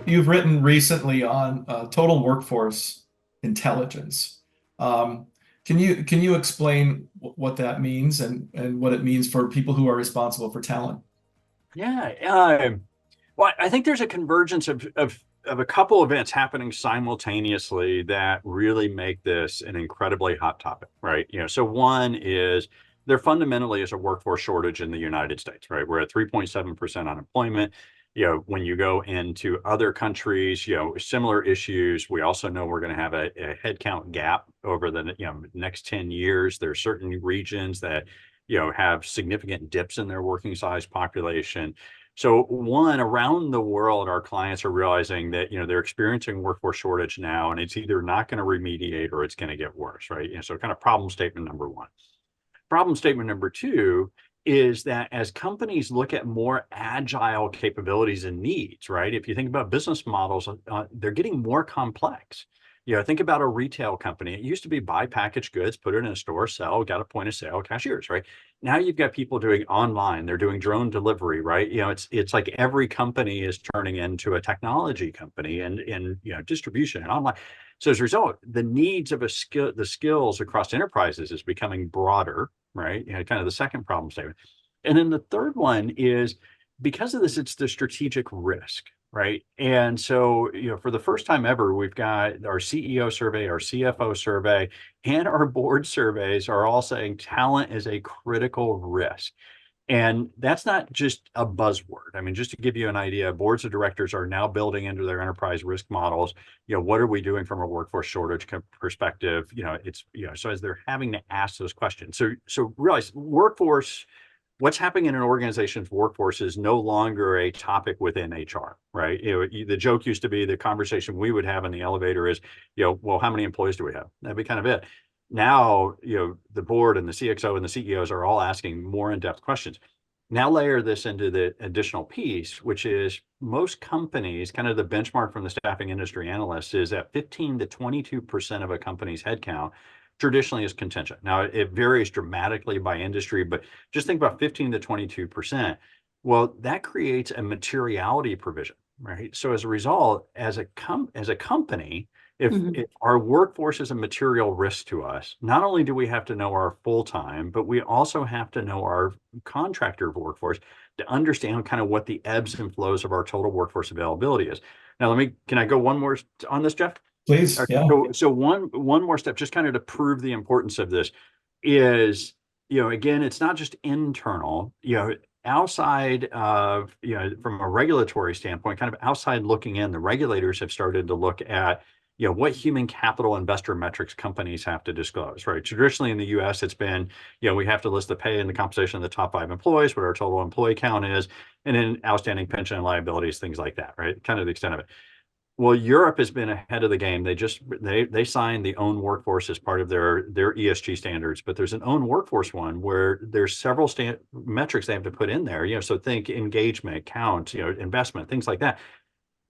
You've written recently on total workforce intelligence. Um, can you explain what that means and what it means for people who are responsible for talent? Yeah. Well, I think there's a convergence of a couple events happening simultaneously that really make this an incredibly hot topic, right? So one is there fundamentally is a workforce shortage in the United States, right? We're at 3.7% unemployment. When you go into other countries, similar issues. We also know we're going to have a headcount gap over the next 10 years. There are certain regions that have significant dips in their working size population. So one, around the world, our clients are realizing that, they're experiencing workforce shortage now, and it's either not going to remediate or it's going to get worse, right? So kind of problem statement number one. Problem statement number two is that as companies look at more agile capabilities and needs, right? If you think about business models, they're getting more complex. Think about a retail company. It used to be buy packaged goods, put it in a store, sell, got a point of sale, cashiers, right? Now you've got people doing online, they're doing drone delivery, right? It's like every company is turning into a technology company and distribution and online. So as a result, the needs of the skills across enterprises is becoming broader, right? Kind of the second problem statement. And then the third one is because of this, it's the strategic risk, right? And so, for the first time ever, we've got our CEO survey, our CFO survey, and our board surveys are all saying talent is a critical risk. And that's not just a buzzword. I mean, just to give you an idea, boards of directors are now building into their enterprise risk models. What are we doing from a workforce shortage perspective? So as they're having to ask those questions. So realize workforce, what's happening in an organization's workforce is no longer a topic within HR, right? The joke used to be the conversation we would have in the elevator is, well, how many employees do we have? That'd be kind of it. Now, the board and the CXO and the CEOs are all asking more in-depth questions. Now layer this into the additional piece, which is most companies, kind of the benchmark from the staffing industry analysts is that 15 to 22% of a company's headcount traditionally is contingent. Now it varies dramatically by industry, but just think about 15 to 22%. Well, that creates a materiality provision, right? So as a result, as a company, if our workforce is a material risk to us, not only do we have to know our full-time, but we also have to know our contractor workforce to understand kind of what the ebbs and flows of our total workforce availability is. Now, can I go one more on this, Jeff? Please, yeah. So one more step, just kind of to prove the importance of this is, again, it's not just internal, outside of, from a regulatory standpoint, kind of outside looking in, the regulators have started to look at, what human capital investor metrics companies have to disclose, right? Traditionally in the US, it's been, we have to list the pay and the compensation of the top 5 employees, what our total employee count is, and then outstanding pension and liabilities, things like that, right? Kind of the extent of it. Well, Europe has been ahead of the game. They signed the own workforce as part of their ESG standards, but there's an own workforce one where there's several metrics they have to put in there. So think engagement, count, investment, things like that.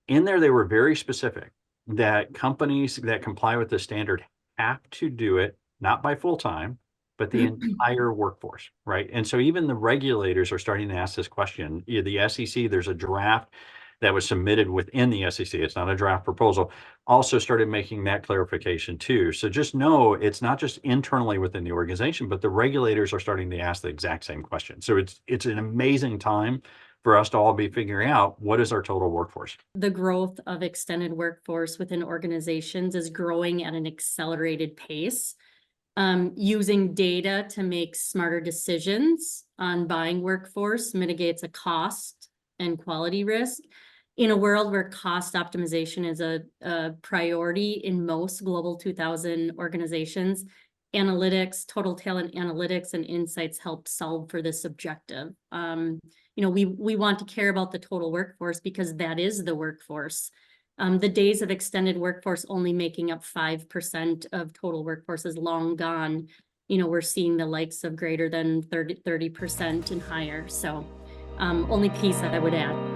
In there, they were very specific that companies that comply with the standard have to do it not by full time, but the entire workforce, right? And so even the regulators are starting to ask this question. The SEC, there's a draft that was submitted within the SEC. It's not a draft proposal. Also started making that clarification too. So just know it's not just internally within the organization, but the regulators are starting to ask the exact same question. So it's an amazing time for us to all be figuring out what is our total workforce. The growth of extended workforce within organizations is growing at an accelerated pace. Using data to make smarter decisions on buying workforce mitigates a cost and quality risk. In a world where cost optimization is a priority in most Global 2000 organizations, analytics, total talent analytics, and insights help solve for this objective. We want to care about the total workforce because that is the workforce. The days of extended workforce only making up 5% of total workforce is long gone. We're seeing the likes of greater than 30% and higher. So only piece that I would add.